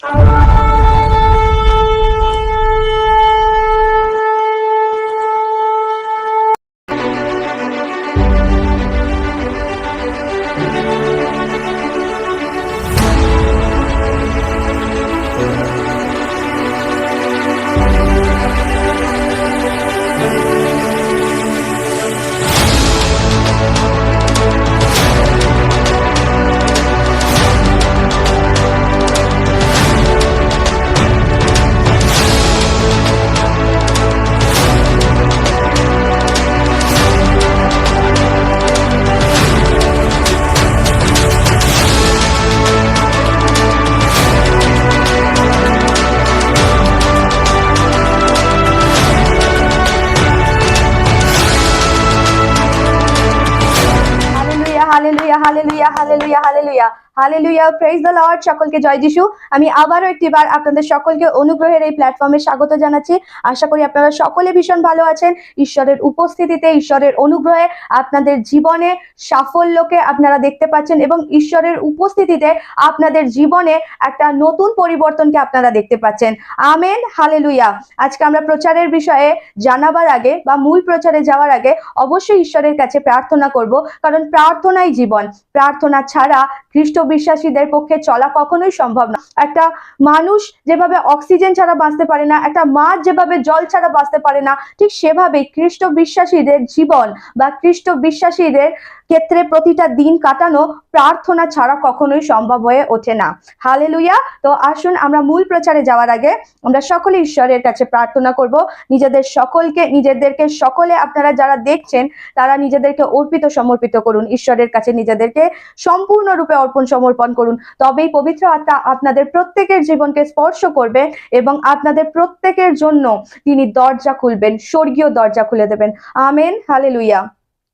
Hallelujah hallelujah hallelujah hallelujah hallelujah, praise the Lord. সকলকে জয় যিশু। আমি আবারও একটিবার আপনাদের সকলকে অনুগ্রহের এই প্ল্যাটফর্মে স্বাগত জানাচ্ছি। আশা করি আপনারা সকলে ভীষণ ভালো আছেন। ঈশ্বরের উপস্থিতিতে, ঈশ্বরের অনুগ্রহে আপনাদের জীবনে সাফল্যকে আপনারা দেখতে পাচ্ছেন এবং ঈশ্বরের উপস্থিতিতে আপনাদের জীবনে একটা নতুন পরিবর্তনকে আপনারা দেখতে পাচ্ছেন। Amen, hallelujah. আজকে আমরা প্রচারের বিষয়ে জানাবার আগে বা মূল প্রচারে যাওয়ার আগে অবশ্যই ঈশ্বরের কাছে প্রার্থনা করব, কারণ প্রার্থনাই জীবন। প্রার্থনা ছাড়া খ্রিস্ট বিশ্বাসীদের পক্ষে চলা কখনোই সম্ভব না। একটা মানুষ যেভাবে অক্সিজেন ছাড়া বাঁচতে পারে না, একটা মাছ যেভাবে জল ছাড়া বাঁচতে পারে না, ঠিক সেভাবে খ্রিস্ট বিশ্বাসীদের জীবন বা খ্রিস্ট বিশ্বাসীদের ক্ষেত্রে প্রতিটা দিন কাটানো প্রার্থনা ছাড়া কখনোই সম্ভব হয়ে ওঠে না। হালেলুয়া। তো আসুন আমরা মূল প্রচারে যাওয়ার আগে আমরা সকলে ঈশ্বরের কাছে প্রার্থনা করব। নিজেদেরকে সকলে আপনারা যারা দেখছেন তারা নিজেদেরকে অর্পিত সমর্পিত করুন ঈশ্বরের কাছে, নিজেদেরকে সম্পূর্ণরূপে অর্পণ সমর্পণ করুন। তবেই পবিত্র আত্মা আপনাদের প্রত্যেকের জীবনকে স্পর্শ করবে এবং আপনাদের প্রত্যেকের জন্য তিনি দরজা খুলবেন, স্বর্গীয় দরজা খুলে দেবেন। Amen, hallelujah.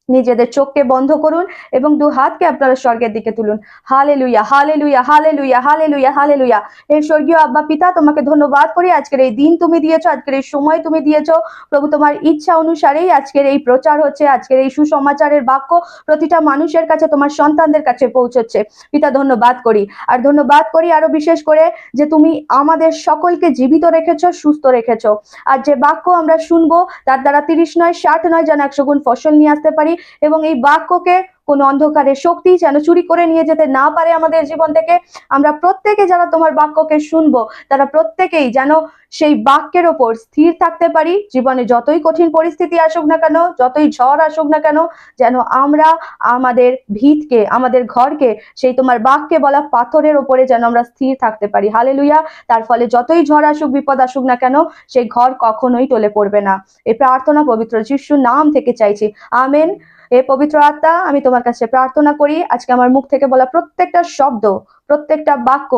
নিজেদের চোখকে বন্ধ করুন এবং দু হাতকে আপনারা স্বর্গের দিকে তুলুন। Hallelujah hallelujah hallelujah hallelujah hallelujah. এই স্বর্গীয় আব্বা পিতা, তোমাকে ধন্যবাদ করি। আজকের এই দিন তুমি দিয়েছো, আজকের এই সময় তুমি দিয়েছো প্রভু। তোমার ইচ্ছা অনুসারেই আজকের এই প্রচার হচ্ছে, আজকের এই সুসমাচারের বাক্য প্রতিটা মানুষের কাছে, তোমার সন্তানদের কাছে পৌঁছচ্ছে। পিতা ধন্যবাদ করি, আর ধন্যবাদ করি আরো বিশেষ করে যে তুমি আমাদের সকলকে জীবিত রেখেছো, সুস্থ রেখেছো। আর যে বাক্য আমরা শুনবো তার দ্বারা 30 নয় 60 নয় যেন 100 গুণ ফসল নিয়ে আসতে পারি এবং এই বাক্যকে কোন অন্ধকারের শক্তি যেন চুরি করে নিয়ে যেতে না পারে আমাদের জীবন থেকে। আমরা প্রত্যেকে যারা তোমার বাক্যকে শুনবো তারা প্রত্যেকেই যেন সেই বাক্যের ওপর স্থির থাকতে পারি। জীবনে যতই কঠিন পরিস্থিতি আসুক না কেন, যতই ঝড় আসুক না কেন, যেন আমরা আমাদের ভিতকে, আমাদের ঘরকে সেই তোমার বাক্যে বলা পাথরের ওপরে যেন আমরা স্থির থাকতে পারি। হালেলুয়া। তার ফলে যতই ঝড় আসুক, বিপদ আসুক না কেন, সেই ঘর কখনোই টলে পড়বে না। এই প্রার্থনা পবিত্র যিশুর নাম থেকে চাইছি। আমেন। হে পবিত্র আত্মা, আমি তোমার কাছে প্রার্থনা করি আজকে আমার মুখ থেকে বলা প্রত্যেকটা শব্দ, প্রত্যেকটা বাক্য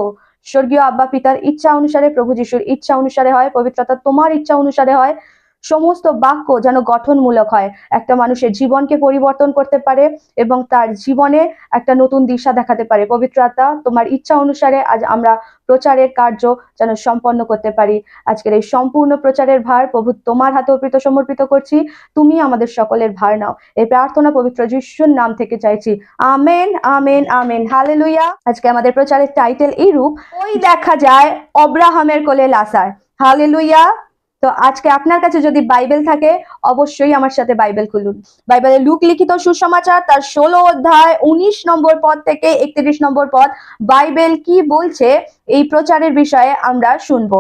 স্বর্গীয় আব্বা পিতার ইচ্ছা অনুসারে, প্রভু যিশুর ইচ্ছা অনুসারে হয়, পবিত্র আত্মা তোমার ইচ্ছা অনুসারে হয়। সমস্ত বাক্য যেন গঠনমূলক হয়, একটা মানুষের জীবনকে পরিবর্তন করতে পারে এবং তার জীবনে একটা নতুন দিশা দেখাতে পারে। পবিত্র আত্মা তোমার ইচ্ছা অনুসারে আজ আমরা প্রচারের কার্য যেন সম্পন্ন করতে পারি। আজকের এই সম্পূর্ণ প্রচারের ভার প্রভু তোমার হাতে অর্পিত সমর্পিত করছি। তুমি আমাদের সকলের ভার নাও। এই প্রার্থনা পবিত্র যিশুর নাম থেকে চাইছি। Amen amen amen, hallelujah. আজকে আমাদের প্রচারের টাইটেল এই রূপ, ওই দেখা যায় অব্রাহামের কোলে লাসার। হালেলুয়া। তো আজকে আপনার কাছে যদি বাইবেল থাকে অবশ্যই আমার সাথে বাইবেল খুলুন। বাইবেলে লুক লিখিত সুসমাচার তার 16 অধ্যায় 19 নম্বর পদ থেকে 31 নম্বর পদ, বাইবেল কি বলছে এই প্রচারের বিষয়ে আমরা শুনবো।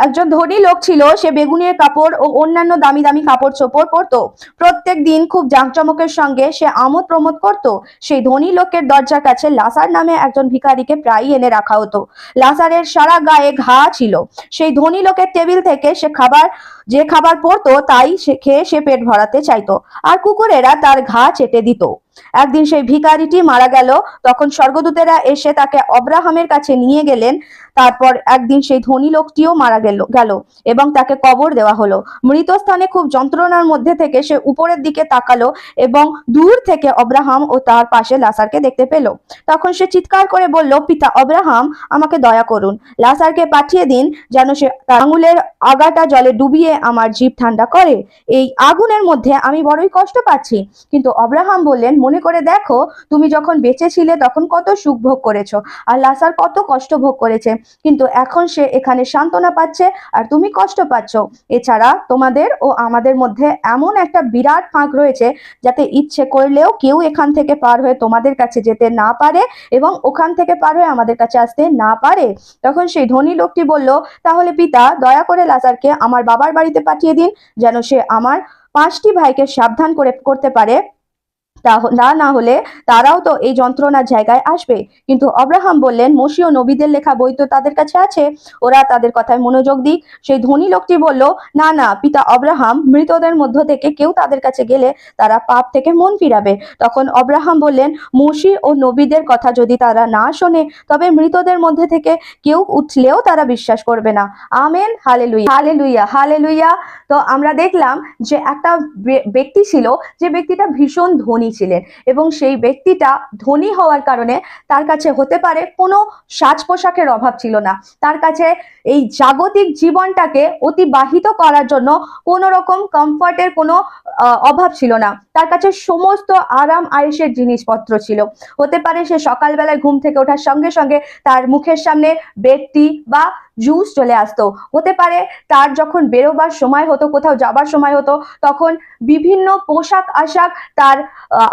একজন ধনী লোক ছিল, সে বেগুনের কাপড় ও অন্যান্য দামি দামি কাপড় চোপড় পরতো। প্রত্যেক দিন খুব জাঁকজমকের সঙ্গে সে আমোদ প্রমোদ করত। সেই ধনী লোকের দরজার কাছে লাসার নামে একজন ভিখারিকে প্রায়ই এনে রাখা হতো। লাসারের সারা গায়ে ঘা ছিল। সেই ধনী লোকের টেবিল থেকে যে খাবার পড়তো তাই খেয়ে সে পেট ভরাতে চাইতো, আর কুকুরেরা তার ঘা চেটে দিত। একদিন সেই ভিখারিটি মারা গেল, তখন স্বর্গদূতেরা এসে তাকে অব্রাহামের কাছে নিয়ে গেলেন। তারপর একদিন সেই ধনী লোকটিও মারা গেল এবং তাকে কবর দেওয়া হলো। মৃত স্থানে খুব যন্ত্রণার মধ্যে থেকে সে উপরের দিকে তাকালো এবং দূর থেকে অব্রাহাম ও তার পাশে লাসারকে দেখতে পেল। তখন সে চিৎকার করে বলল, পিতা অব্রাহাম, আমাকে দয়া করুন, লাসারকে পাঠিয়ে দিন যেন সে তার আঙুলের আগাটা জলে ডুবিয়ে আমার জিভ ঠান্ডা করে, এই আগুনের মধ্যে আমি বড়ই কষ্ট পাচ্ছি। কিন্তু আব্রাহাম বললেন, মনে করে দেখো তুমি যখন বেঁচে ছিলে তখন কত সুখ ভোগ করেছো, আর লাজার কত কষ্ট ভোগ করেছে, কিন্তু এখন সে এখানে সান্ত্বনা পাচ্ছে আর তুমি কষ্ট পাচ্ছ। এছাড়া তোমাদের ও আমাদের মধ্যে এমন একটা বিরাট ফাঁক রয়েছে যাতে ইচ্ছে করলেও কেউ এখান থেকে পার হয়ে তোমাদের কাছে যেতে না পারে এবং ওখান থেকে পার হয়ে আমাদের কাছে আসতে না পারে। তখন সেই ধনী লোকটি বলল, তাহলে পিতা দয়া করে লাজারকে আমার বাবার বাড়িতে পাঠিয়ে দিন, যেন সে আমার 5টি ভাইকে সাবধান করতে পারে, না হলে তারাও তো এই যন্ত্রণার জায়গায় আসবে। কিন্তু আব্রাহাম বললেন, মোশি ও নবীদের লেখা বই তো তাদের কাছে আছে, ওরা তাদের কথায় মনোযোগ দিক। সেই ধনী লোকটি বলল, না না পিতা আব্রাহাম, মৃতদের মধ্য থেকে কেউ তাদের কাছে গেলে তারা পাপ থেকে মন ফিরাবে। তখন আব্রাহাম বললেন, মোশি ও নবীদের কথা যদি তারা না শোনে, তবে মৃতদের মধ্যে থেকে কেউ উঠলেও তারা বিশ্বাস করবে না। Amen, hallelujah, hallelujah, hallelujah. তো আমরা দেখলাম যে একটা ব্যক্তি ছিল, যে ব্যক্তিটা ভীষণ ধনী ছিলেন, এবং সেই ব্যক্তিটা ধনী হওয়ার কারণে তার কাছে হতে পারে কোনো সাজ পোশাকের অভাব ছিল না, তার কাছে এই জাগতিক জীবনটাকে অতিবাহিত করার জন্য কোনো রকম কমফর্টের কোনো অভাব ছিল না, তার কাছে সমস্ত আরাম আয়েশের জিনিসপত্র ছিল। হতে পারে সে সকালবেলায় ঘুম থেকে ওঠার সঙ্গে সঙ্গে তার মুখের সামনে ব্রেড টি বা জুস চলে আসতো। হতে পারে তার যখন বেরোবার সময় হতো, কোথাও যাবার সময় হতো, তখন বিভিন্ন পোশাক আশাক তার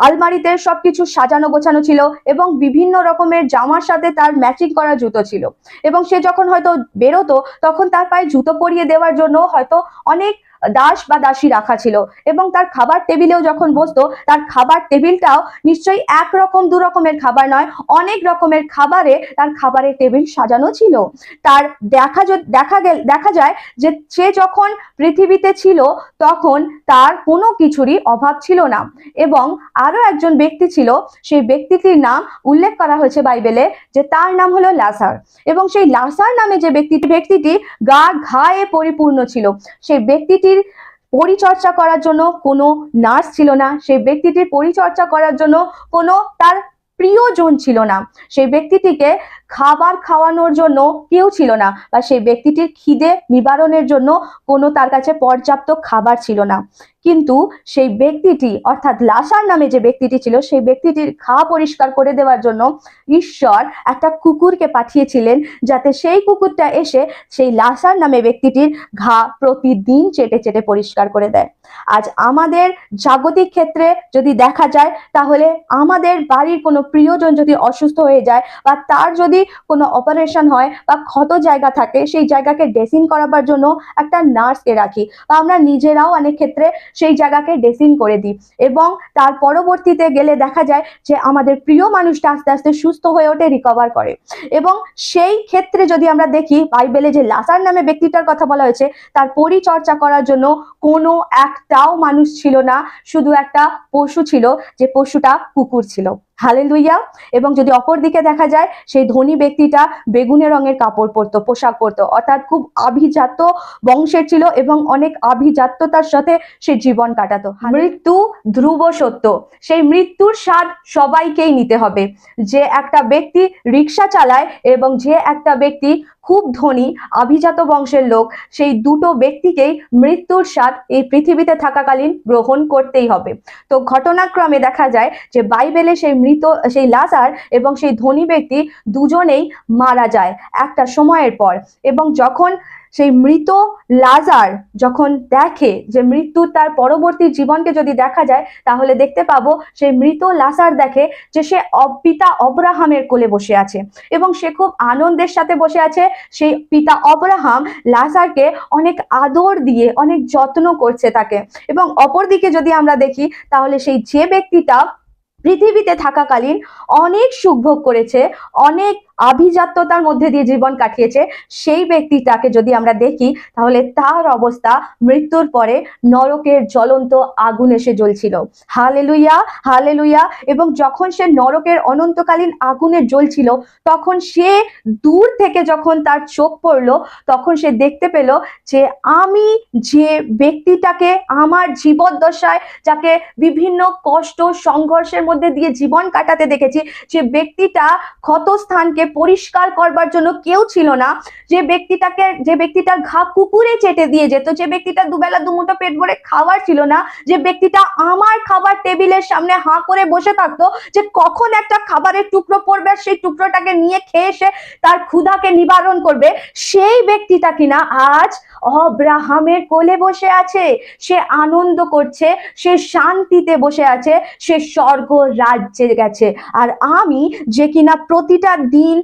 আলমারিতে সবকিছু সাজানো গোছানো ছিল, এবং বিভিন্ন রকমের জামার সাথে তার ম্যাচিং করা জুতো ছিল, এবং সে যখন হয়তো বেরোতো তখন তার পায়ে জুতো পরিয়ে দেওয়ার জন্য হয়তো অনেক দাস বা দাসী রাখা ছিল, এবং তার খাবার টেবিলেও যখন বসতো, তার খাবার টেবিলটাও নিশ্চয়ই একরকম দু রকমের খাবার নয়, অনেক রকমের খাবারে তার খাবারের টেবিল সাজানো ছিল। তার দেখা যায় যে সে যখন পৃথিবীতে ছিল তখন তার কোনো কিছুরই অভাব ছিল না। এবং আরো একজন ব্যক্তি ছিল, সেই ব্যক্তিটির নাম উল্লেখ করা হয়েছে বাইবেলে, যে তার নাম হলো লাজার। এবং সেই লাজার নামে যে ব্যক্তিটি গা ঘায়ে পরিপূর্ণ ছিল, সেই ব্যক্তিটির পরিচর্যা করার জন্য কোনো নার্স ছিল না, সেই ব্যক্তিটির পরিচর্যা করার জন্য কোনো তার প্রিয়জন ছিল না, সেই ব্যক্তিটিকে খাবার খাওয়ানোর জন্য কেউ ছিল না, বা সেই ব্যক্তিটির খিদে নিবারণের জন্য কোনো তার কাছে পর্যাপ্ত খাবার ছিল না। কিন্তু সেই ব্যক্তিটি, অর্থাৎ লাজার নামে যে ব্যক্তিটি ছিল, সেই ব্যক্তিটির ঘা পরিষ্কার করে দেওয়ার জন্য ঈশ্বর একটা কুকুরকে পাঠিয়েছিলেন, যাতে সেই কুকুরটা এসে সেই লাজার নামে ব্যক্তিটির ঘা প্রতিদিন চেটে চেটে পরিষ্কার করে দেয়। আজ আমাদের জাগতিক ক্ষেত্রে যদি দেখা যায়, তাহলে আমাদের বাড়ির কোনো প্রিয়জন যদি অসুস্থ হয়ে যায়, বা তার যদি কোনো অপারেশন হয় বা ক্ষত জায়গা থাকে, সেই জায়গাকে ড্রেসিং করাবার জন্য একটা নার্সকে রাখি, বা আমরা নিজেরাও অনেক ক্ষেত্রে সেই জায়গাকে ড্রেসিং করে দিই, এবং তার পরবর্তীতে গেলে দেখা যায় যে আমাদের প্রিয় মানুষটা আস্তে আস্তে সুস্থ হয়ে ওঠে, রিকভার করে। এবং সেই ক্ষেত্রে যদি আমরা দেখি, বাইবেলে যে লাজার নামে ব্যক্তিটার কথা বলা হয়েছে, তার পরিচর্যা করার জন্য কোনো একটাও মানুষ ছিল না, শুধু একটা পশু ছিল, যে পশুটা কুকুর ছিল। হালেলুইয়া। এবং যদি অপর দিকে দেখা যায়, সেই ধনী ব্যক্তিটা বেগুনি রঙের কাপড় পরতো, পোশাক পরতো, অর্থাৎ খুব আভিজাত্য বংশের ছিল, এবং অনেক আভিজাত্যতার সাথে সে জীবন কাটাতো। মৃত্যু ধ্রুব সত্য, সেই মৃত্যুর স্বাদ সবাইকেই নিতে হবে। যে একটা ব্যক্তি রিক্সা চালায় এবং যে একটা ব্যক্তি খুব ধনী আভিজাত বংশের লোক, সেই দুটো ব্যক্তিকেই মৃত্যুর স্বাদ এই পৃথিবীতে থাকাকালীন গ্রহণ করতেই হবে। তো ঘটনাক্রমে দেখা যায় যে বাইবেলে সেই লাজার এবং সেই ধনী ব্যক্তি দুজনেই মারা যায় একটা সময়ের পর। এবং যখন সেই মৃত লাজার যখন দেখে যে মৃত্যু তার পরবর্তী জীবনকে যদি দেখা যায়, তাহলে দেখতে পাবো সেই মৃত লাজার দেখে যে সে পিতা অব্রাহামের কোলে বসে আছে, এবং সে খুব আনন্দের সাথে বসে আছে। সেই পিতা অব্রাহাম লাজারকে অনেক আদর দিয়ে অনেক যত্ন করছে তাকে। এবং অপরদিকে যদি আমরা দেখি, তাহলে সেই যে ব্যক্তিটা পৃথিবীতে থাকাকালীন অনেক সুখ ভোগ করেছে, অনেক আভিজাত্যতার মধ্যে দিয়ে জীবন কাটিয়েছে, সেই ব্যক্তিটাকে যদি আমরা দেখি, তাহলে তার অবস্থা মৃত্যুর পরে নরকের জ্বলন্ত আগুন এসে জ্বলছিল। Hallelujah, hallelujah. এবং যখন সে নরকের অনন্তকালীন আগুনে জ্বলছিল, তখন সে দূর থেকে যখন তার চোখ পড়লো, তখন সে দেখতে পেল যে আমি যে ব্যক্তিটাকে আমার জীবদ্দশায়, যাকে বিভিন্ন কষ্ট সংঘর্ষের মধ্যে দিয়ে জীবন কাটাতে দেখেছি, যে ব্যক্তিটা ক্ষত স্থানকে পরিষ্কার করবার জন্য কেউ ছিল না, যে ব্যক্তিটার ঘা কুকুরে চেটে দিয়ে যেত, যে ব্যক্তিটা দুবেলা দুমুঠো পেট ভরে খাবার ছিল না, যে ব্যক্তিটা আমার খাবার টেবিলের সামনে হাঁ করে বসে থাকতো যে কখন একটা খাবারের টুকরো পড়বে আর সেই টুকরোটাকে নিয়ে খেয়ে সে তার ক্ষুধাকে নিবারণ করবে, সেই ব্যক্তিটা কিনা আজ অব্রাহামের কোলে বসে আছে, সে আনন্দ করছে, সে শান্তিতে বসে আছে, সে স্বর্গ রাজ্যে গেছে। আর আমি যে কিনা প্রতিটা দিন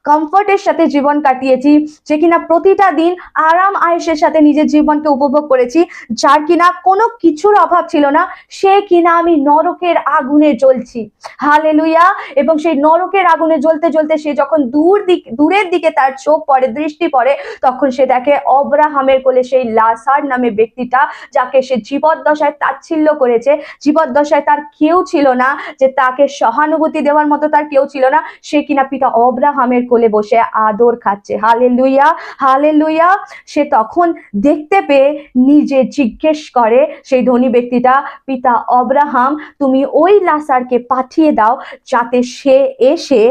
কমফর্টের সাথে জীবন কাটিয়েছি, যে কিনা প্রতিটা দিন আরাম আয়েশের সাথে নিজের জীবনকে উপভোগ করেছি, যার কিনা কোনো কিছুর অভাব ছিল না, সে কিনা আমি নরকের আগুনে জ্বলছি। হালেলুয়া। এবং সেই নরকের আগুনে জ্বলতে জ্বলতে সে যখন দূরের দিকে তার চোখ পড়ে, দৃষ্টি পড়ে, তখন সে দেখে অব্রাহামের কোলে সেই লাজার নামে ব্যক্তিটা, যাকে সে জীবদ্দশায় তাচ্ছিল্য করেছে, জীবদ্দশায় তার কেউ ছিল না, যে তাকে সহানুভূতি দেওয়ার মতো তার কেউ ছিল না, সে কিনা পিতা অব্রাহামের কোলে বসে আদর খাচ্ছে। Hallelujah, hallelujah. সে তখন দেখতে পেয়ে নিজে জিজ্ঞেস করে সেই ধনী ব্যক্তিটা, পিতা অব্রাহাম, তুমি ওই লাজারকে পাঠিয়ে দাও যাতে সে এসে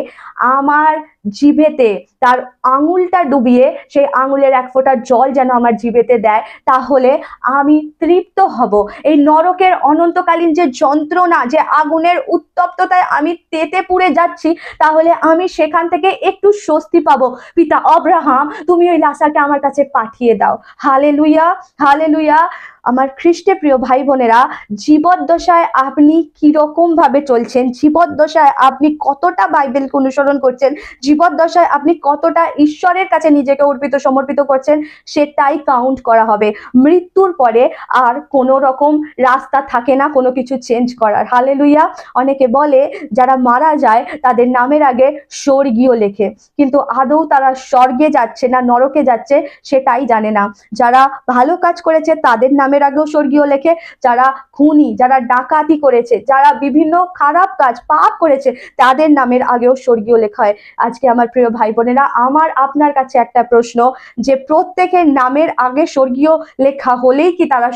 আমার জিভেতে তার আঙুলটা ডুবিয়ে সেই আঙুলের এক ফোঁটা জল যেন আমার জিভেতে দেয়, তাহলে আমি তৃপ্ত হব। এই নরকের অনন্তকালীন যে যন্ত্রণা, যে আগুনের উত্তপ্ততায় আমি তেতে পুড়ে যাচ্ছি, তাহলে আমি সেখান থেকে একটু স্বস্তি পাবো। পিতা অব্রাহাম, তুমি ওই লাজারকে আমার কাছে পাঠিয়ে দাও। Hallelujah, hallelujah. আমার খ্রিস্টে প্রিয় ভাই বোনেরা, জীবদ্দশায় আপনি কিরকম ভাবে চলছেন, জীবদ্দশায় আপনি কতটা বাইবেলকে অনুসরণ করছেন, জীবদ্দশায় আপনি কতটা ঈশ্বরের কাছে নিজেকে অর্পিত সমর্পিত করছেন, সেটাই কাউন্ট করা হবে। মৃত্যুর পরে আর কোনো রকম রাস্তা থাকে না কোনো কিছু চেঞ্জ করার। হালেলুয়া। অনেকে বলে যারা মারা যায় তাদের নামের আগে স্বর্গীয় লেখে, কিন্তু আদৌ তারা স্বর্গে যাচ্ছে না নরকে যাচ্ছে সেটাই জানে না। যারা ভালো কাজ করেছে তাদের নামের আগেও স্বর্গীয় লেখে, যারা খুনি, যারা ডাকাতি করেছে, যারা বিভিন্ন খারাপ কাজ পাপ করেছে, তাদের নামের আগেও স্বর্গীয় লেখা হয়। আজকে আমার প্রিয় ভাই বোনেরা, আমার আপনার কাছে একটা প্রশ্ন, যে প্রত্যেকের নামের আগে স্বর্গীয় লেখা হলেই কি তারা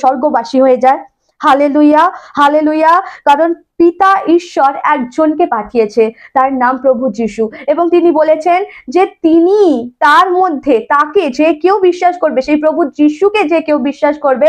স্বর্গবাসী হয়ে যায়? Hallelujah, hallelujah. কারণ পিতা ঈশ্বর একজনকে পাঠিয়েছে, তার নাম প্রভু যিশু, এবং তিনি বলেছেন যে তিনি তার মধ্যে তাকে যে কেউ বিশ্বাস করবে, সেই প্রভু যিশুকে যে কেউ বিশ্বাস করবে,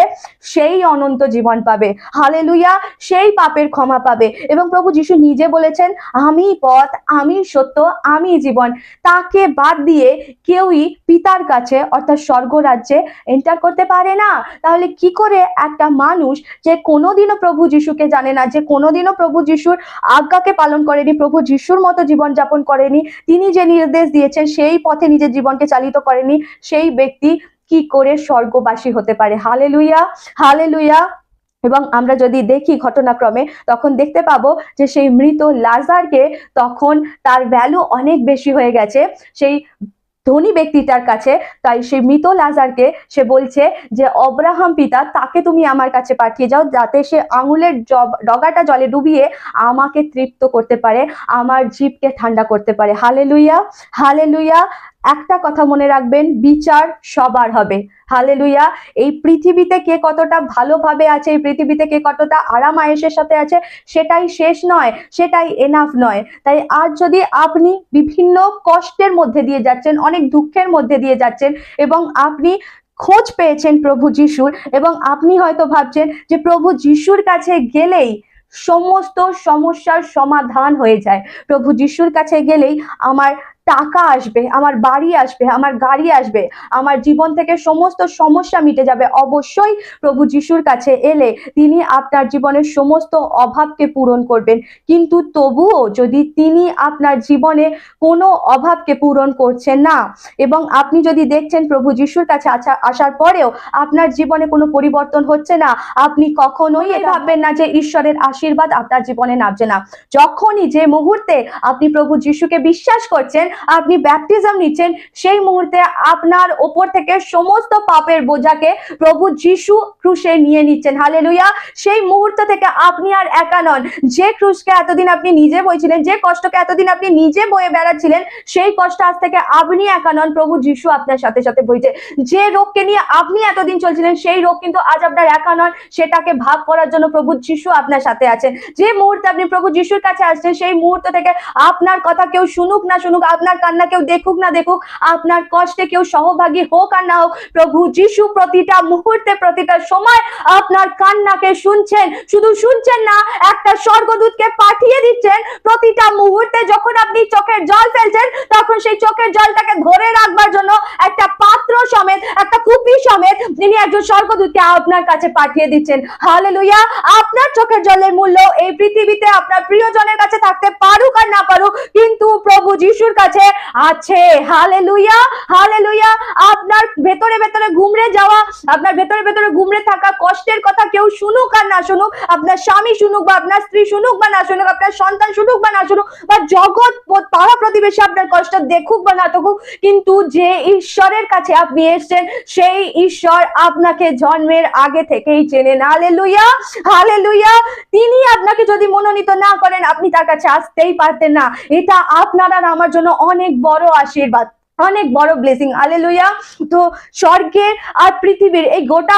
সেই অনন্ত জীবন পাবে। হালেলুয়া। সেই পাপের ক্ষমা পাবে। এবং প্রভু যিশু নিজে বলেছেন, আমি পথ, আমি সত্য, আমি জীবন, তাকে বাদ দিয়ে কেউই পিতার কাছে অর্থাৎ স্বর্গ রাজ্যে এন্টার করতে পারে না। তাহলে কি করে একটা মানুষ যে কোনোদিনও প্রভু যিশুকে জানে না, যে কোনোদিনও প্রভু যিশুর আজ্ঞাকে পালন করেনি, প্রভু যিশুর মতো জীবন যাপন করেনি, তিনি যে নির্দেশ দিয়েছেন সেই পথে নিজের জীবনকে চালিত করেনি, সেই ব্যক্তি কি করে স্বর্গবাসী হতে পারে? Hallelujah, hallelujah. এবং আমরা যদি দেখি ঘটনাক্রমে, তখন দেখতে পাবো যে সেই মৃত লাজারকে তখন তার ভ্যালু অনেক বেশি হয়ে গেছে সেই ধনী ব্যক্তিটার কাছে। তাই সেই মৃত লাজারকে সে বলছে যে অব্রাহাম পিতা, তাকে তুমি আমার কাছে পাঠিয়ে যাও যাতে সে আঙুলের ডগাটা জলে ডুবিয়ে আমাকে তৃপ্ত করতে পারে, আমার জিভকে ঠান্ডা করতে পারে। Hallelujah, hallelujah. একটা কথা মনে রাখবেন, বিচার সবার হবে। হালেলুয়া। এই পৃথিবীতে কে কতটা ভালোভাবে আছে, এই পৃথিবীতে কে কতটা আরাম আয়েশের সাথে আছে, সেটাই শেষ নয়, সেটাই এনাফ নয়। তাই আজ যদি আপনি বিভিন্ন কষ্টের মধ্যে দিয়ে যাচ্ছেন, অনেক দুঃখের মধ্যে দিয়ে যাচ্ছেন, এবং আপনি খোঁজ পেয়েছেন প্রভু যিশুর, এবং আপনি হয়তো ভাবছেন যে প্রভু যিশুর কাছে গেলেই সমস্ত সমস্যার সমাধান হয়ে যায়, প্রভু যিশুর কাছে গেলেই আমার টাকা আসবে, আমার বাড়ি আসবে, আমার গাড়ি আসবে, আমার জীবন থেকে সমস্ত সমস্যা মিটে যাবে। অবশ্যই প্রভু যিশুর কাছে এলে তিনি আপনার জীবনের সমস্ত অভাবকে পূরণ করবেন। কিন্তু তবুও যদি তিনি আপনার জীবনে কোনো অভাবকে পূরণ করছেন না, এবং আপনি যদি দেখছেন প্রভু যিশুর কাছে আসার পরেও আপনার জীবনে কোনো পরিবর্তন হচ্ছে না, আপনি কখনোই ভাববেন না যে ঈশ্বরের আশীর্বাদ আপনার জীবনে নামছে না। যখনই, যে মুহূর্তে আপনি প্রভু যিশুকে বিশ্বাস করছেন, আপনি ব্যাপটিজম নিচ্ছেন, সেই মুহূর্তে আপনার ওপর থেকে সমস্ত পাপের বোঝাকে প্রভু যিশু ক্রুশে নিয়ে নিচ্ছেন। হালেলুয়া। সেই মুহূর্ত থেকে আপনি আর একা নন। যে ক্রুশকে এতদিন আপনি নিজে বইছিলেন, যে কষ্টকে এতদিন আপনি নিজে বয়ে বেড়াচ্ছিলেন, সেই কষ্ট আজ থেকে আপনি একা নন, প্রভু যিশু আপনার সাথে সাথে বইছে। যে রোগকে নিয়ে আপনি এতদিন চলছিলেন, সেই রোগ কিন্তু আজ আপনার একা নন, সেটাকে ভাগ করার জন্য প্রভু যিশু আপনার সাথে আছেন। যে মুহূর্তে আপনি প্রভু যিশুর কাছে আসছেন, সেই মুহূর্ত থেকে আপনার কথা কেউ শুনুক না শুনুক, আপনার আপনার কান্না কেউ দেখুক না দেখুক, আপনার কষ্টে কেউ সহভাগী হোক আর না হোক, প্রভু যিশু প্রতিটা মুহূর্তে প্রতিটা সময় আপনার কান্নাকে শুনছেন। শুধু শুনছেন না, একটা স্বর্গদূতকে পাঠিয়ে দিচ্ছেন প্রতিটা মুহূর্তে। যখন আপনি চোখের জল ফেলছেন তখন সেই চোখের জলটাকে ধরে রাখবার জন্য একটা পাত্র সমেত, একটা কুপি সমেত তিনি একজন স্বর্গদূতকে আপনার কাছে পাঠিয়ে দিচ্ছেন। হালেলুয়া। আপনার চোখের জলের মূল্য এই পৃথিবীতে আপনার প্রিয়জনের কাছে থাকতে পারুক আর না পারুক, কিন্তু প্রভু যিশুর কাছে আছে। Hallelujah, hallelujah. আপনার ভেতরে ভেতরে ঘুমড়ে যাওয়া, আপনার ভেতরে ভেতরে ঘুমড়ে থাকা কষ্টের কথা কেউ শুনুক আর না শুনুক, আপনার স্বামী শুনুক বা আপনার স্ত্রী শুনুক বা না শুনুক, আপনার সন্তান শুনুক বা না শুনুক, বা জগৎ পাড়া প্রতিবেশী আপনার কষ্ট দেখুক বা না দেখুক, কিন্তু যে ঈশ্বরের কাছে আপনি এসেছেন সেই ঈশ্বর আপনাকে জন্মের আগে থেকেই চেনেন। Hallelujah, hallelujah. তিনি আপনাকে যদি মনোনীত না করেন আপনি তার কাছে আসতেই পারতেন না। এটা আপনার আর আমার জন্য অনেক বড় আশীর্বাদ, অনেক বড় ব্লেসিং। হালেলুয়া। তো স্বর্গের আর পৃথিবীর এই গোটা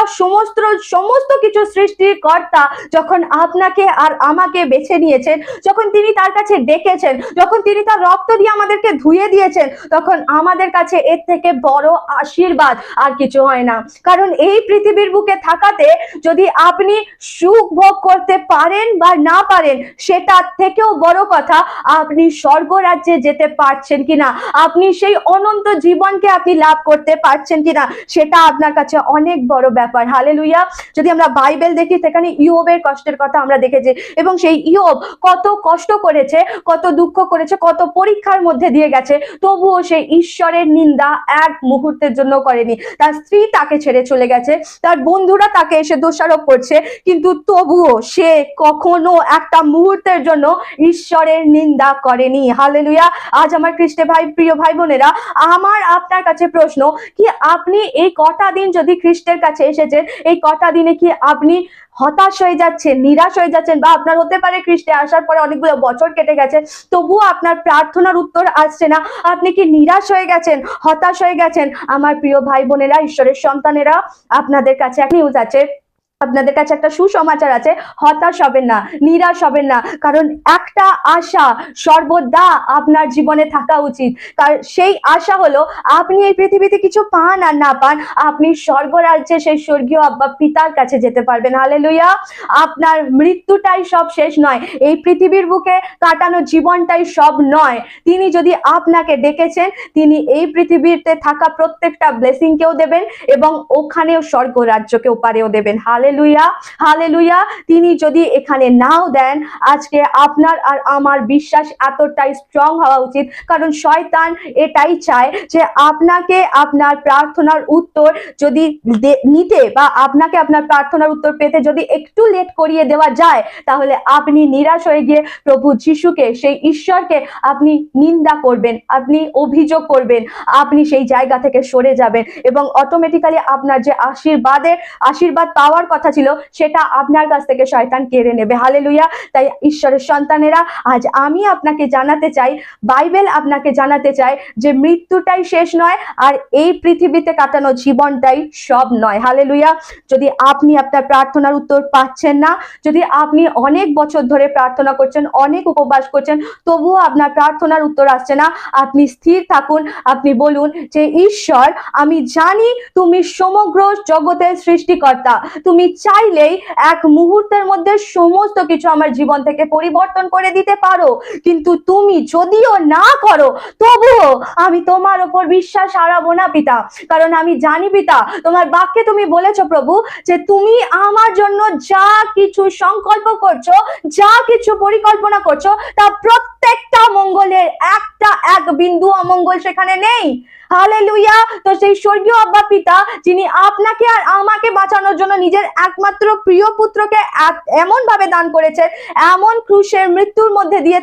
সমস্ত কিছু সৃষ্টিকর্তা যখন আপনাকে আর আমাকে বেছে নিয়েছেন, যখন তিনি তার কাছে ডেকেছেন, যখন তিনি তার রক্ত দিয়ে আমাদেরকে ধুয়ে দিয়েছেন, তখন আমাদের কাছে এর থেকে বড় আশীর্বাদ আর কিছু হয় না। কারণ এই পৃথিবীর বুকে থাকাতে যদি আপনি সুখ ভোগ করতে পারেন বা না পারেন, সেটা থেকেও বড় কথা আপনি স্বর্গরাজ্যে যেতে পারছেন কিনা, আপনি সেই অনন্ত জীবনকে আপনি লাভ করতে পারছেন কিনা, সেটা আপনার কাছে অনেক বড় ব্যাপার। হালেলুয়া। যদি আমরা বাইবেল দেখি সেখানে ইয়োবের কষ্টের কথা আমরা দেখেছি, এবং সেই ইয়োব কত কষ্ট করেছে, কত দুঃখ করেছে, কত পরীক্ষার মধ্যে দিয়ে গেছে, তবুও সেই ঈশ্বরের নিন্দা এক মুহূর্তের জন্য করেনি। তার স্ত্রী তাকে ছেড়ে চলে গেছে, তার বন্ধুরা তাকে এসে দোষারোপ করছে, কিন্তু তবুও সে কখনো একটা মুহূর্তের জন্য ঈশ্বরের নিন্দা করেনি। হালেলুয়া। আজ আমার খ্রিস্টে প্রিয় ভাই বোনেরা, আমার আপনার কাছে প্রশ্ন, কি আপনি এই কটা দিন যদি খ্রিস্টের কাছে এসেছেন, এই কটা দিনে কি আপনি হতাশ হয়ে যাচ্ছেন, নিরাশ হয়ে যাচ্ছেন, বা আপনার হতে পারে খ্রিস্টে আসার পরে অনেকগুলো বছর কেটে গেছে তবুও আপনার প্রার্থনার উত্তর আসছে না, আপনি কি নিরাশ হয়ে গেছেন, হতাশ হয়ে গেছেন? আমার প্রিয় ভাই বোনেরা, ঈশ্বরের সন্তানেরা, আপনাদের কাছে এক নিউজ আছে, আপনাদের কাছে একটা সুসমাচার আছে। হতাশ হবেন না, নিরাশ হবেন না, কারণ একটা আশা সর্বদা আপনার জীবনে থাকা উচিত। কারণ সেই আশা হলো, আপনি এই পৃথিবীতে কিছু পান আর না পান, আপনি স্বর্গরাজ্যে সেই স্বর্গীয় আব্বা পিতার কাছে যেতে পারবেন। হালেলুয়া। আপনার মৃত্যুটাই সব শেষ নয়, এই পৃথিবীর বুকে কাটানো জীবনটাই সব নয়। তিনি যদি আপনাকে ডেকেছেন, তিনি এই পৃথিবীতে থাকা প্রত্যেকটা ব্লেসিংকেও দেবেন এবং ওখানেও স্বর্গরাজ্যকেও পারেও দেবেন। Hallelujah, hallelujah. তিনি যদি এখানে নাও দেন, আজকে আপনার আর আমার বিশ্বাস এতটাই স্ট্রং হওয়া উচিত, কারণ শয়তান এটাই চায় যে আপনাকে আপনার প্রার্থনার উত্তর যদি নিতে বা আপনাকে আপনার প্রার্থনার উত্তর পেতে যদি একটু লেট করিয়ে দেওয়া যায়, তাহলে আপনি নিরাশ হয়ে গিয়ে প্রভু যিশুকে, সেই ঈশ্বরকে আপনি নিন্দা করবেন, আপনি অভিযোগ করবেন, আপনি সেই জায়গা থেকে সরে যাবেন এবং অটোমেটিক্যালি আপনার যে আশীর্বাদ পাওয়ার কথা ছিল সেটা আপনার কাছ থেকে শয়তান কেড়ে নেবে। হালেলুয়া। তাই ঈশ্বরের সন্তানেরা, আজ আমি আপনাকে জানাতে চাই, বাইবেল আপনাকে জানাতে চায় যে মৃত্যুটাই শেষ নয়, আর এই পৃথিবীতে কাটানো জীবনটাই সব নয়। হালেলুয়া। যদি আপনি আপনার প্রার্থনার উত্তর পাচ্ছেন না, যদি আপনি অনেক বছর ধরে প্রার্থনা করছেন, অনেক উপবাস করছেন, তবুও আপনার প্রার্থনার উত্তর আসছে না, আপনি স্থির থাকুন, আপনি বলুন যে ঈশ্বর, আমি জানি তুমি সমগ্র জগতের সৃষ্টিকর্তা, তুমি চাইলেই এক মুহূর্তের মধ্যে সমস্ত কিছু আমার জীবন থেকে পরিবর্তন করে দিতে পারো, কিন্তু তুমি যদিও না করো তবুও আমি তোমার উপর বিশ্বাস হারাবো না পিতা, কারণ আমি জানি পিতা, তোমার বাক্যে তুমি বলেছো প্রভু যে তুমি আমার জন্য যা কিছু সংকল্প করছো, যা কিছু পরিকল্পনা করছো, তা প্রত্যেকটা মঙ্গলের এক বিন্দু অমঙ্গল সেখানে নেই। হালেলুয়া। তো সেই স্বর্গীয় আব্বা পিতা, যিনি আপনাকে আর আমাকে বাঁচানোর জন্য নিজের একমাত্র প্রিয় পুত্রকে এমন ভাবে দান করেছেন, এমন ক্রুশের মৃত্যুর মধ্যে দিয়ে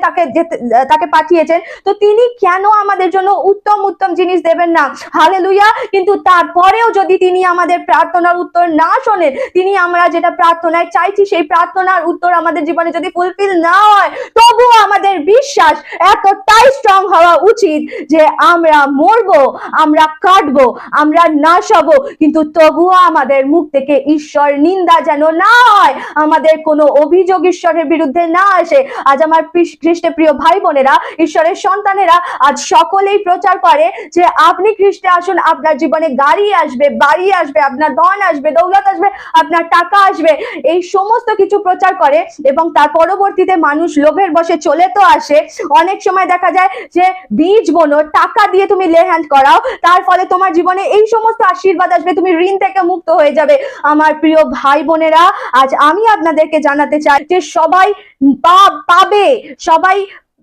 তাকে পাঠিয়েছেন, তো তিনি কেন আমাদের জন্য উত্তম উত্তম জিনিস দেবেন না? হালেলুয়া। কিন্তু তারপরেও যদি তিনি আমাদের প্রার্থনার উত্তর না শোনেন, তিনি আমরা যেটা প্রার্থনায় চাইছি সেই প্রার্থনার উত্তর আমাদের জীবনে যদি ফুলফিল না হয়, তবুও আমাদের বিশ্বাস এতটাই স্ট্রং হওয়া উচিত যে আমরা মরবো আমরা কাটবো, আমরা নাশ হব, কিন্তু তবুও আমাদের মুখ থেকে ঈশ্বর নিন্দা যেন না হয়, আমাদের কোনো অভিযোগ ঈশ্বরের বিরুদ্ধে না আসে। আজ আমার খ্রিস্টে প্রিয় ভাই বোনেরা, ঈশ্বরের সন্তানেরা আজ সকলেই প্রচার করে যে আপনি খ্রিস্টে আসুন, আপনার জীবনে গাড়ি আসবে, বাড়ি আসবে, আপনার ধন আসবে, দৌলত আসবে, আপনার টাকা আসবে, এই সমস্ত কিছু প্রচার করে। এবং তার পরবর্তীতে মানুষ লোভের বশে চলে তো আসে। অনেক সময় দেখা যায় যে বীজ বোনো, টাকা দিয়ে তুমি লে হ্যান্ড করাও, তার ফলে তোমার জীবনে এই সমস্ত আশীর্বাদ আসবে, তুমি ঋণ থেকে মুক্ত হয়ে যাবে। আমার প্রিয় ভাই বোনেরা, আজ আমি আপনাদেরকে জানাতে চাই যে সবাই পাবে, সবাই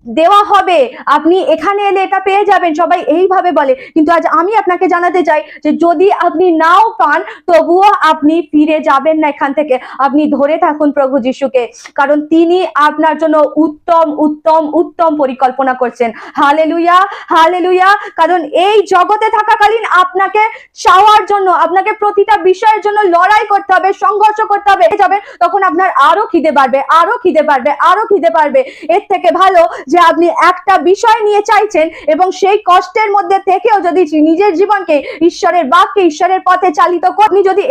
দেওয়া হবে, আপনি এখানে এলে এটা পেয়ে যাবেন, সবাই এইভাবে বলে। কিন্তু আজ আমি আপনাকে জানাতে চাই যে যদি আপনি নাও পান, তবুও আপনি ফিরে যাবেন না এখান থেকে। আপনি ধরে থাকুন প্রভু যিশুকে, কারণ তিনি আপনার জন্য উত্তম উত্তম উত্তম পরিকল্পনা করছেন। Hallelujah, hallelujah. কারণ এই জগতে থাকাকালীন আপনাকে চাওয়ার জন্য, আপনাকে প্রতিটা বিষয়ের জন্য লড়াই করতে হবে, সংঘর্ষ করতে হবে। যাবেন তখন আপনার আরো খিদে বাড়বে, আরো খিদে বাড়বে, আরো খিদে বাড়বে। এর থেকে ভালো যে আপনি একটা বিষয় নিয়ে চাইছেন এবং সেই কষ্টের মধ্যে থেকেও যদি নিজের জীবনকে ঈশ্বরের বাক্যে, ঈশ্বরের পথে চালিত করেন, আপনি যদি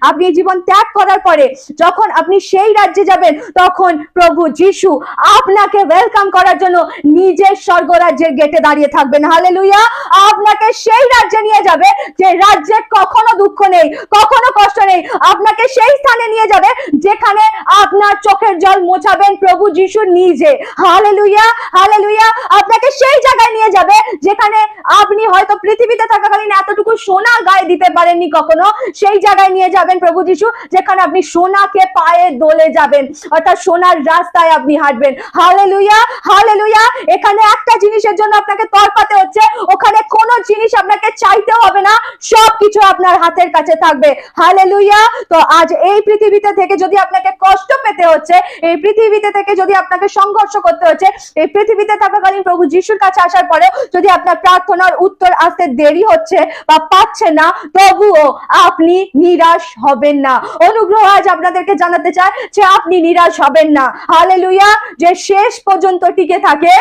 আপনি এই জীবন ত্যাগ করার পরে যখন আপনি সেই রাজ্যে যাবেন, তখন প্রভু যিশু আপনাকে ওয়েলকাম করার জন্য নিজের স্বর্গরাজ্যের গেটে দাঁড়িয়ে থাকবেন। হালেলুয়া। আপনাকে সেই রাজ্যে নিয়ে যাবে যে রাজ্যে কখনো দুঃখ নেই, কখনো কষ্ট নেই। আপনাকে সেই স্থানে নিয়ে যাবে যেখানে আপনার চোখের জল মোছাবেন প্রভু যিশু নিজে। Hallelujah, hallelujah. আপনাকে সেই জায়গায় নিয়ে যাবে যেখানে আপনি হয়তো পৃথিবীতে থাকাকালীন এতটুকু সোনা গায়ে দিতে পারেননি কখনো, সেই জায়গায় নিয়ে যাবেন প্রভু যিশু যেখানে আপনি সোনাকে পায়ে দোলে যাবেন, অর্থাৎ সোনার রাস্তায় আপনি হাঁটবেন। Hallelujah, hallelujah. এখানে একটা জিনিসের জন্য আপনাকে তরপাতে হচ্ছে, ওখানে কোনো জিনিস আপনাকে চাইতে হবে না, সবকিছু আপনার হাতের কাছে থাকবে। হালেলুয়া। তো আজ এই পৃথিবীতে থেকে যদি আপনাকে কষ্ট পেতে হচ্ছে, এই পৃথিবীতে থেকে যদি আপনাকে সংঘর্ষ করতে হচ্ছে, এই পৃথিবীতে থাকাকালীন প্রভু যিশুর কাছে আসার পরেও যদি আপনার প্রার্থনার উত্তর আসতে দেরি হচ্ছে বা পাচ্ছেন না, তবুও আপনি নিরাশ হবেন না। অনুগ্রহ আজ আপনাদেরকে জানাতে চাই যে আপনি নিরাশ হবেন না। হালেলুয়া। যে শেষ পর্যন্ত টিকে থাকে,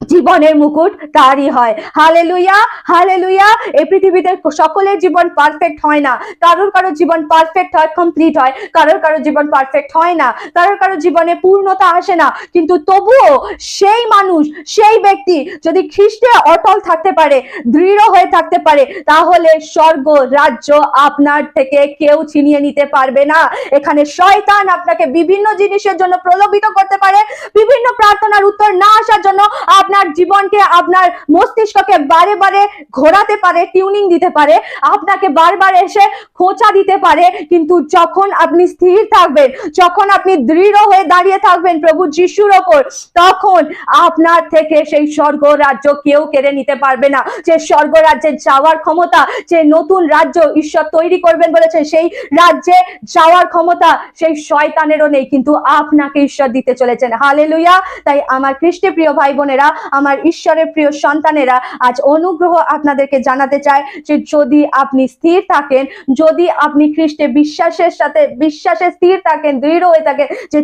জীবনের মুকুট তারই হয়। Hallelujah, hallelujah. এই পৃথিবীতে সকলের জীবন পারফেক্ট হয় না, কারোর জীবন পারফেক্ট হয়, কমপ্লিট হয়, কারোর জীবন পারফেক্ট হয় না, কারোর জীবনে পূর্ণতা আসে না। কিন্তু তবুও সেই মানুষ, সেই ব্যক্তি যদি খ্রিস্টে অটল থাকতে পারে, দৃঢ় হয়ে থাকতে পারে, তাহলে স্বর্গ রাজ্য আপনার থেকে কেউ ছিনিয়ে নিতে পারবে না। এখানে শয়তান আপনাকে বিভিন্ন জিনিসের জন্য প্রলোভিত করতে পারে, বিভিন্ন প্রার্থনার উত্তর না আসার জন্য আপনার জীবনকে, আপনার মস্তিষ্ককে বারে বারে ঘোরাতে পারে, টিউনিং দিতে পারে, আপনাকে বারবার এসে খোঁচা দিতে পারে। কিন্তু যখন আপনি স্থির থাকবেন, যখন আপনি দৃঢ় হয়ে দাঁড়িয়ে থাকবেন প্রভু যিশুর ওপর, তখন আপনার থেকে সেই স্বর্গ রাজ্য কেউ কেড়ে নিতে পারবে না। যে স্বর্গ রাজ্যে যাওয়ার ক্ষমতা, যে নতুন রাজ্য ঈশ্বর তৈরি করবেন বলেছে, সেই রাজ্যে যাওয়ার ক্ষমতা সেই শয়তানেরও নেই, কিন্তু আপনাকে ঈশ্বর দিতে চলেছেন। হালেলুয়া। তাই আমার খ্রিস্টে প্রিয় ভাই বোনেরা, আমার ঈশ্বরের প্রিয় সন্তানেরা, আজ অনুগ্রহ আপনাদেরকে জানাতে চাই যে যদি আপনি স্থির থাকেন, যদি আপনি খ্রিস্টে বিশ্বাসে স্থির থাকেন, দৃঢ় হয়ে থাকেন, যে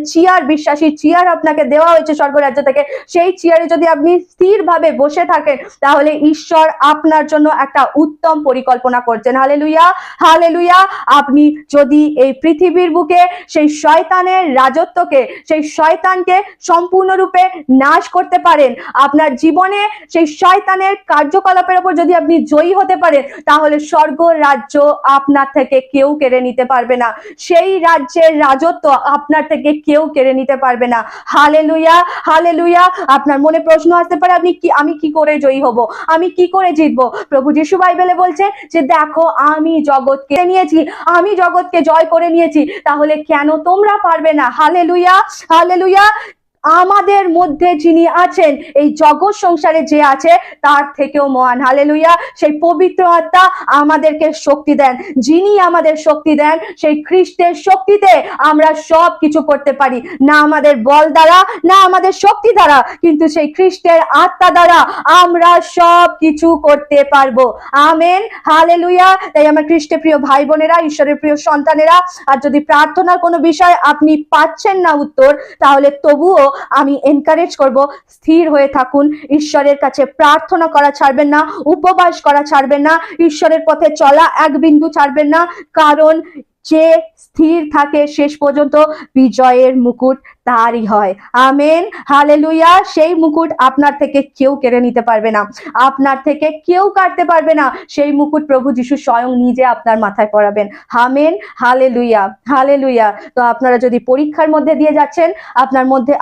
বিশ্বাসী চেয়ার আপনাকে দেওয়া হয়েছে স্বর্গরাজ্য থেকে, সেই চেয়ারে যদি আপনি স্থিরভাবে বসে থাকেন, তাহলে ঈশ্বর আপনার জন্য একটা উত্তম পরিকল্পনা করছেন। Hallelujah, hallelujah. আপনি যদি এই পৃথিবীর বুকে সেই শয়তানের রাজত্বকে, সেই শয়তানকে সম্পূর্ণরূপে নাশ করতে পারেন, আপনার জীবনে সেই শয়তানের কার্যকলাপের উপর যদি আপনি জয়ী হতে পারেন, তাহলে স্বর্গ রাজ্য আপনার থেকে কেউ কেড়ে নিতে পারবে না। সেই রাজ্যের রাজত্ব আপনার থেকে কেউ কেড়ে নিতে পারবে না। Hallelujah, hallelujah. আপনার মনে প্রশ্ন আসতে পারে, আমি কি করে জয়ী হব, আমি কি করে জিতবো? প্রভু যিশু বাইবেলে বলছে যে দেখো, আমি জগৎকে নিয়েছি, আমি জগৎকে জয় করে নিয়েছি, তাহলে কেন তোমরা পারবে না? Hallelujah, hallelujah. আমাদের মধ্যে যিনি আছেন, এই জগৎ সংসারে যে আছে তার থেকেও মহান। হালেলুয়া। সেই পবিত্র আত্মা আমাদেরকে শক্তি দেন, যিনি আমাদের শক্তি দেন, সেই খ্রিস্টের শক্তিতে আমরা সব কিছু করতে পারি, না আমাদের বল দ্বারা, না আমাদের শক্তি দ্বারা, কিন্তু সেই খ্রিস্টের আত্মা দ্বারা আমরা সব কিছু করতে পারবো। Amen, hallelujah. তাই আমার খ্রিস্টে প্রিয় ভাই বোনেরা, ঈশ্বরের প্রিয় সন্তানেরা, আর যদি প্রার্থনার কোনো বিষয় আপনি পাচ্ছেন না উত্তর, তাহলে তবুও আমি এনকারেজ করব, স্থির হয়ে থাকুন, ঈশ্বরের কাছে প্রার্থনা করা ছাড়বেন না, উপবাস করা ছাড়বেন না, ঈশ্বরের পথে চলা এক বিন্দু ছাড়বেন না, কারণ যে স্থির থাকে শেষ পর্যন্ত বিজয়ের মুকুট তারই হয়। Amen, hallelujah. সেই মুকুট আপনার থেকে কেউ কেড়ে নিতে পারবে না, আপনার থেকে কেউ কাটতে পারবে না। সেই মুকুট প্রভু যিশু স্বয়ং নিজে আপনার মাথায় পরাবেন। Amen, hallelujah, hallelujah. তো আপনারা যদি পরীক্ষার মধ্যে দিয়ে যাচ্ছেন,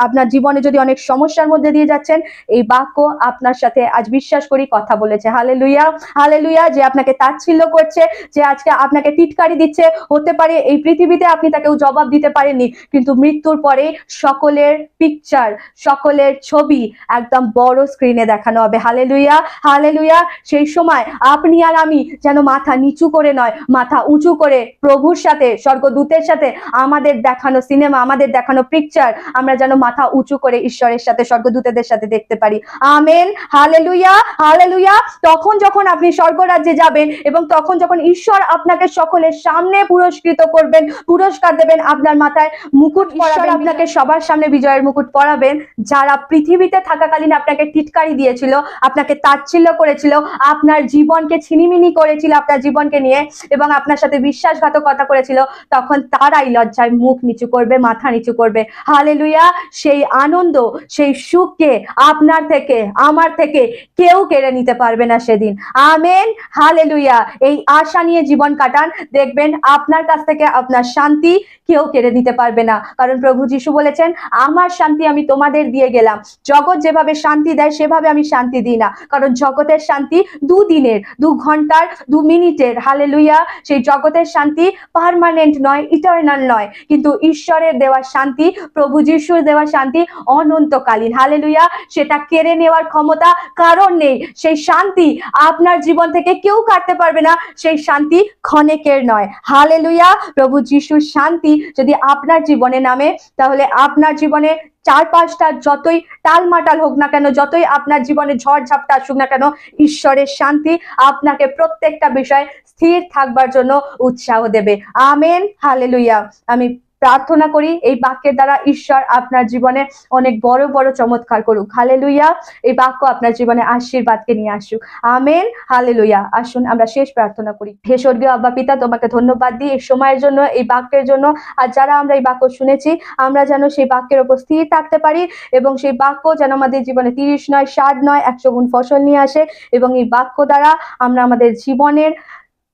আপনার জীবনে যদি অনেক সমস্যার মধ্যে দিয়ে যাচ্ছেন, এই বাক্য আপনার সাথে আজ বিশ্বাস করি কথা বলেছে। Hallelujah, hallelujah. যে আপনাকে তাচ্ছিল্য করছে, যে আজকে আপনাকে টিটকারি দিচ্ছে, হতে পারে এই পৃথিবীতে আপনি তাকেও জবাব দিতে পারেননি, কিন্তু মৃত্যুর পরে সকলের পিকচার, সকলের ছবি একদম বড় স্ক্রিনে দেখানো হবে। Hallelujah, hallelujah. সেই সময় আপনি আর আমি যেন মাথা নিচু করে নয়, মাথা উঁচু করে প্রভুর সাথে, স্বর্গদূতের সাথে আমাদের দেখানো সিনেমা, আমাদের দেখানো পিকচার আমরা যেন মাথা উঁচু করে ঈশ্বরের সাথে, স্বর্গদূতেদের সাথে দেখতে পারি। Amen, hallelujah, hallelujah. তখন যখন আপনি স্বর্গরাজ্যে যাবেন এবং তখন যখন ঈশ্বর আপনাকে সকলের সামনে পুরস্কৃত করবেন, পুরস্কার দেবেন, আপনার মাথায় মুকুট পরাবেন, আপনাকে সবার সামনে বিজয়ের মুকুট পরাবেন। যারা পৃথিবীতে থাকাকালীন আপনাকে টিটকারি দিয়েছিল, আপনাকে তাচ্ছিল্য করেছিল, আপনার জীবনকে ছিনিমিনি করেছিল আপনার জীবনকে নিয়ে, এবং আপনার সাথে বিশ্বাসঘাতকতা করেছিল, তখন তারাই লজ্জায় মুখ নিচু করবে, মাথা নিচু করবে। হালেলুয়া। সেই আনন্দ, সেই সুখকে আপনার থেকে, আমার থেকে কেউ কেড়ে নিতে পারবে না সেদিন। Amen, hallelujah. এই আশা নিয়ে জীবন কাটান, দেখবেন আপনার কাছ থেকে আপনার শান্তি কেউ কেড়ে নিতে পারবে না। কারণ প্রভু যিশু বলেছেন, আমার শান্তি আমি তোমাদের দিয়ে গেলাম। জগৎ যেভাবে শান্তি দেয় সেভাবে আমি শান্তি দিই না, কারণ জগতের শান্তি দুদিনের, 2 ঘন্টার, 2 মিনিটের। হালেলুয়া। সেই জগতের শান্তি পার্মানেন্ট নয়, ইটারনাল নয়, কিন্তু ঈশ্বরের দেওয়া শান্তি, প্রভু যিশুর দেওয়া শান্তি অনন্তকালীন। হালেলুয়া। সেটা কেড়ে নেওয়ার ক্ষমতা কারণ নেই। সেই শান্তি আপনার জীবন থেকে কেউ কাটতে পারবে না। সেই শান্তি ক্ষণিকের নয়। হালেলুয়া। প্রভু যিশুর শান্তি যদি আপনার জীবনে নামে, তাহলে আপনার জীবনে চারপাশটা যতই টালমাটাল হোক না কেন, যতই আপনার জীবনে ঝড় ঝাপটা আসুক না কেন, ঈশ্বরের শান্তি আপনাকে প্রত্যেকটা বিষয় স্থির থাকবার জন্য উৎসাহ দেবে। Amen, hallelujah. আমি প্রার্থনা করি এই বাক্যের দ্বারা ঈশ্বর আপনার জীবনে অনেক বড় বড় চমৎকার করুক। হালেলুয়া। এই বাক্য আপনার জীবনে আশীর্বাদকে নিয়ে আসুক। Amen, hallelujah. আসুন আমরা শেষ প্রার্থনা করি। হে স্বর্গীয় আব্বা পিতা, তোমাকে ধন্যবাদ দিই এই সময়ের জন্য, এই বাক্যের জন্য। আর যারা আমরা এই বাক্য শুনেছি, আমরা যেন সেই বাক্যের উপর স্থির থাকতে পারি, এবং সেই বাক্য যেন আমাদের জীবনে 30 নয়, 60 নয়, 100 গুণ ফসল নিয়ে আসে, এবং এই বাক্য দ্বারা আমরা আমাদের জীবনের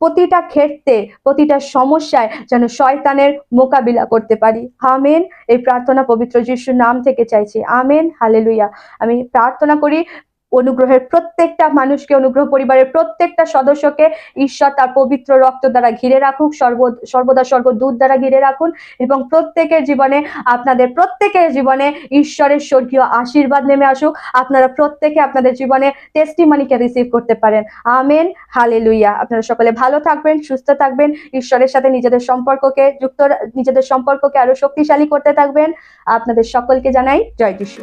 প্রতিটা ক্ষেত্রে, প্রতিটা সমস্যায় যেন শয়তানের মোকাবিলা করতে পারি। আমেন। এই প্রার্থনা পবিত্র যিশুর নাম থেকে চাইছি। Amen, hallelujah. আমি প্রার্থনা করি অনুগ্রহের প্রত্যেকটা মানুষকে, অনুগ্রহ পরিবারের প্রত্যেকটা সদস্যকে ঈশ্বর তার পবিত্র রক্ত দ্বারা ঘিরে রাখুক, সর্বদা স্বর্গদূত দ্বারা ঘিরে রাখুন, এবং প্রত্যেকের জীবনে, আপনাদের প্রত্যেকের জীবনে ঈশ্বরের স্বর্গীয় আশীর্বাদ নেমে আসুক। আপনারা প্রত্যেকে আপনাদের জীবনে টেস্টিমনিকে রিসিভ করতে পারেন। Amen, hallelujah. আপনারা সকলে ভালো থাকবেন, সুস্থ থাকবেন, ঈশ্বরের সাথে নিজেদের সম্পর্ককে আরো শক্তিশালী করতে থাকবেন। আপনাদের সকলকে জানাই জয় যিশু।